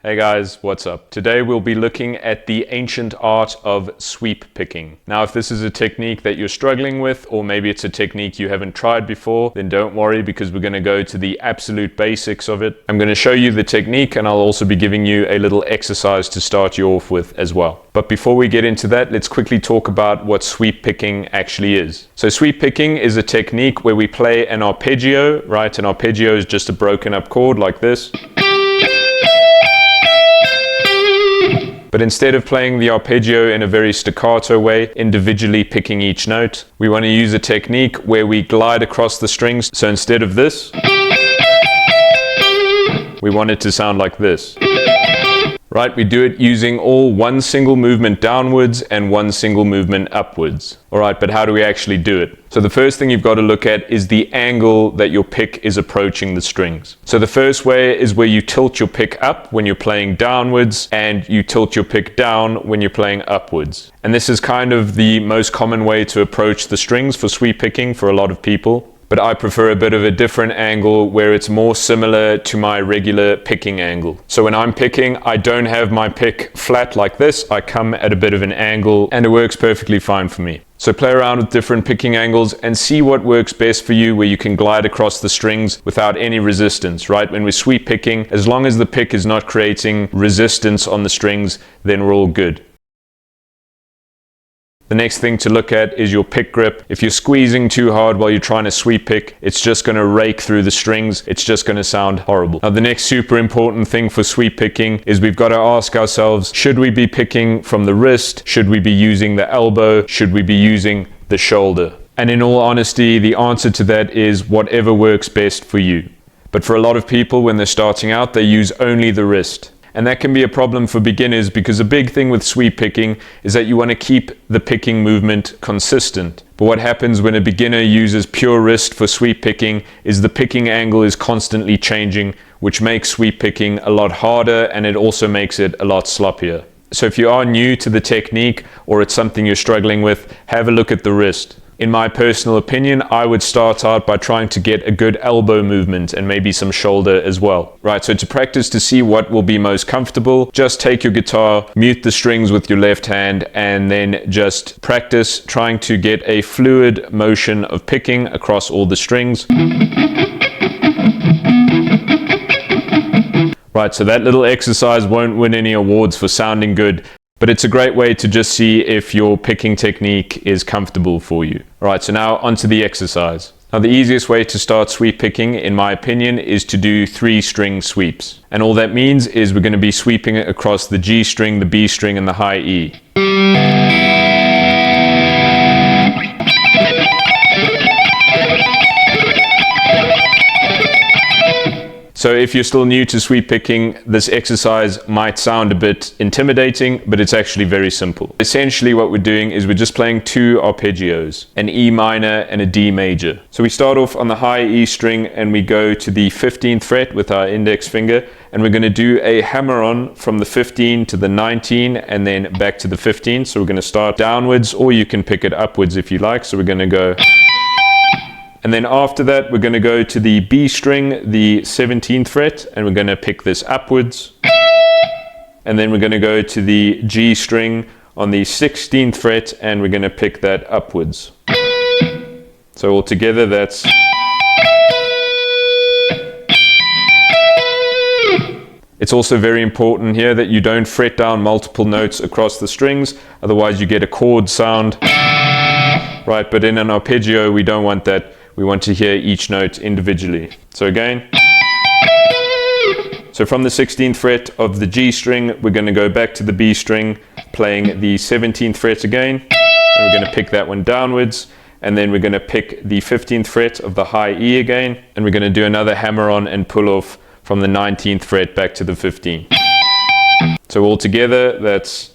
Hey guys, what's up? Today we'll be looking at the ancient art of sweep picking. Now, if this is a technique that you're struggling with, or maybe it's a technique you haven't tried before, then don't worry because we're going to go to the absolute basics of it. I'm going to show you the technique and I'll also be giving you a little exercise to start you off with as well. But before we get into that, let's quickly talk about what sweep picking actually is. So sweep picking is a technique where we play an arpeggio, right? An arpeggio is just a broken up chord like this. But instead of playing the arpeggio in a very staccato way, individually picking each note, we want to use a technique where we glide across the strings. So instead of this, we want it to sound like this. Right, we do it using all one single movement downwards and one single movement upwards. All right, but how do we actually do it? So the first thing you've got to look at is the angle that your pick is approaching the strings. So the first way is where you tilt your pick up when you're playing downwards and you tilt your pick down when you're playing upwards. And this is kind of the most common way to approach the strings for sweep picking for a lot of people. But I prefer a bit of a different angle where it's more similar to my regular picking angle. So when I'm picking, I don't have my pick flat like this. I come at a bit of an angle and it works perfectly fine for me. So play around with different picking angles and see what works best for you, where you can glide across the strings without any resistance, right? When we're sweep picking, as long as the pick is not creating resistance on the strings, then we're all good. The next thing to look at is your pick grip. If you're squeezing too hard while you're trying to sweep pick, it's just going to rake through the strings. It's just going to sound horrible. Now, the next super important thing for sweep picking is we've got to ask ourselves, should we be picking from the wrist? Should we be using the elbow? Should we be using the shoulder? And in all honesty, the answer to that is whatever works best for you. But for a lot of people, when they're starting out, they use only the wrist. And that can be a problem for beginners because a big thing with sweep picking is that you want to keep the picking movement consistent. But what happens when a beginner uses pure wrist for sweep picking is the picking angle is constantly changing, which makes sweep picking a lot harder and it also makes it a lot sloppier. So if you are new to the technique or it's something you're struggling with, have a look at the wrist. In my personal opinion, I would start out by trying to get a good elbow movement and maybe some shoulder as well. Right, so to practice to see what will be most comfortable, just take your guitar, mute the strings with your left hand, and then just practice trying to get a fluid motion of picking across all the strings. Right, so that little exercise won't win any awards for sounding good, but it's a great way to just see if your picking technique is comfortable for you. All right, so now onto the exercise. Now the easiest way to start sweep picking, in my opinion, is to do 3-string sweeps. And all that means is we're going to be sweeping it across the G string, the B string, and the high E. So if you're still new to sweep picking, this exercise might sound a bit intimidating, but it's actually very simple. Essentially what we're doing is we're just playing 2 arpeggios, an E minor and a D major. So we start off on the high E string and we go to the 15th fret with our index finger, and we're going to do a hammer-on from the 15 to the 19 and then back to the 15. So we're going to start downwards, or you can pick it upwards if you like. So we're going to go... And then after that, we're going to go to the B string, the 17th fret, and we're going to pick this upwards. And then we're going to go to the G string on the 16th fret, and we're going to pick that upwards. So altogether, that's... It's also very important here that you don't fret down multiple notes across the strings, otherwise you get a chord sound. Right, but in an arpeggio, we don't want that. We want to hear each note individually. So again. So from the 16th fret of the G string, we're going to go back to the B string, playing the 17th fret again. And we're going to pick that one downwards. And then we're going to pick the 15th fret of the high E again. And we're going to do another hammer on and pull off from the 19th fret back to the 15th. So altogether, that's...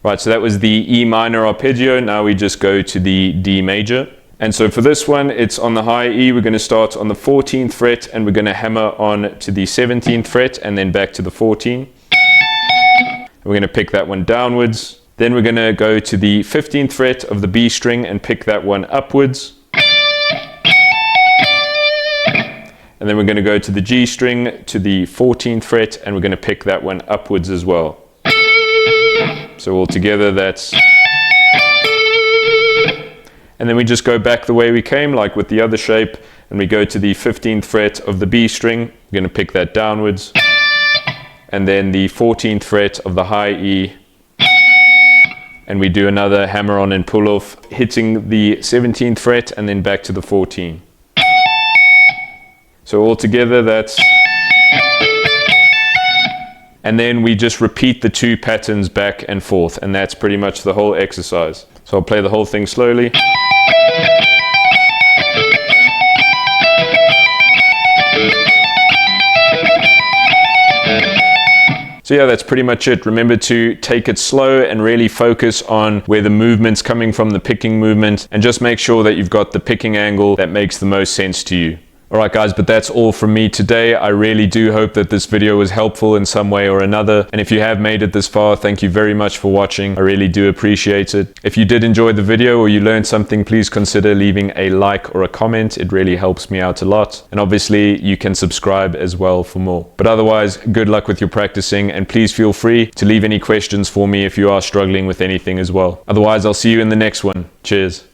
Right, so that was the E minor arpeggio. Now we just go to the D major. And so for this one, it's on the high E. We're going to start on the 14th fret and we're going to hammer on to the 17th fret and then back to the 14. We're going to pick that one downwards. Then we're going to go to the 15th fret of the B string and pick that one upwards. And then we're going to go to the G string to the 14th fret, and we're going to pick that one upwards as well. So all together that's... And then we just go back the way we came, like with the other shape, and we go to the 15th fret of the B string. We're going to pick that downwards. And then the 14th fret of the high E. And we do another hammer on and pull off, hitting the 17th fret and then back to the 14. So all together that's... And then we just repeat the 2 patterns back and forth, and that's pretty much the whole exercise. So I'll play the whole thing slowly. So yeah, that's pretty much it. Remember to take it slow and really focus on where the movement's coming from, the picking movement, and just make sure that you've got the picking angle that makes the most sense to you. Alright guys, but that's all from me today. I really do hope that this video was helpful in some way or another. And if you have made it this far, thank you very much for watching. I really do appreciate it. If you did enjoy the video or you learned something, please consider leaving a like or a comment. It really helps me out a lot. And obviously you can subscribe as well for more. But otherwise, good luck with your practicing, and please feel free to leave any questions for me if you are struggling with anything as well. Otherwise, I'll see you in the next one. Cheers.